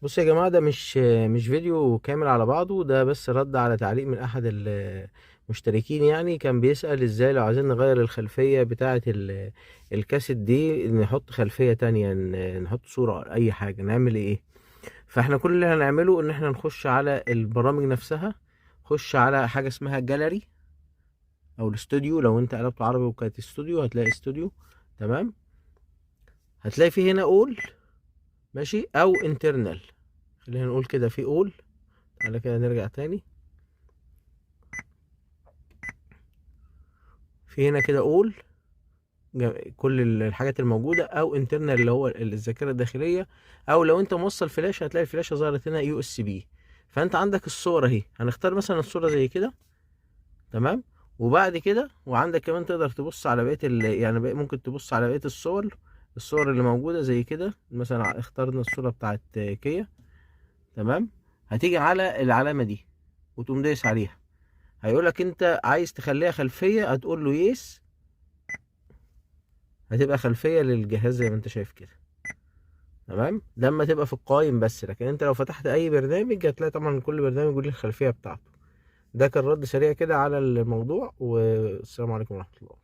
بص يا جماعة، ده مش فيديو كامل على بعضه، ده بس رد على تعليق من أحد المشتركين. يعني كان بيسأل ازاي لو عايزين نغير الخلفية بتاعة الكاسيت دي، نحط خلفية تانية، نحط صورة أو أي حاجة، نعمل ايه؟ فاحنا كل اللي هنعمله ان احنا نخش على البرامج نفسها. خش على حاجة اسمها جاليري أو الاستوديو. لو انت قلبت عربي وكانت استوديو هتلاقي استوديو. تمام. هتلاقي فيه هنا اول، ماشي، أو انترنال. خلينا نقول كده في اول. تعالى كده نرجع تاني. في هنا كده اول كل الحاجات الموجوده، او انترنال اللي هو الذاكره الداخليه. او لو انت موصل فلاشه هتلاقي الفلاشه ظهرت هنا يو اس بي. فانت عندك الصوره اهي، هنختار مثلا الصوره زي كده. تمام. وبعد كده وعندك كمان تقدر تبص على بقيه يعني ممكن تبص على بقيه الصور اللي موجوده زي كده. مثلا اخترنا الصوره بتاعت كيا. تمام. هتيجي على العلامه دي وتقوم دايس عليها. هيقولك انت عايز تخليها خلفيه، هتقول له يس. هتبقى خلفية للجهاز زي ما انت شايف كده. تمام. لما تبقى في القائم بس، لكن انت لو فتحت اي برنامج هتلاقي طبعا كل برنامج وليه الخلفية بتاعته. ده كان رد سريع كده على الموضوع، والسلام عليكم ورحمة الله.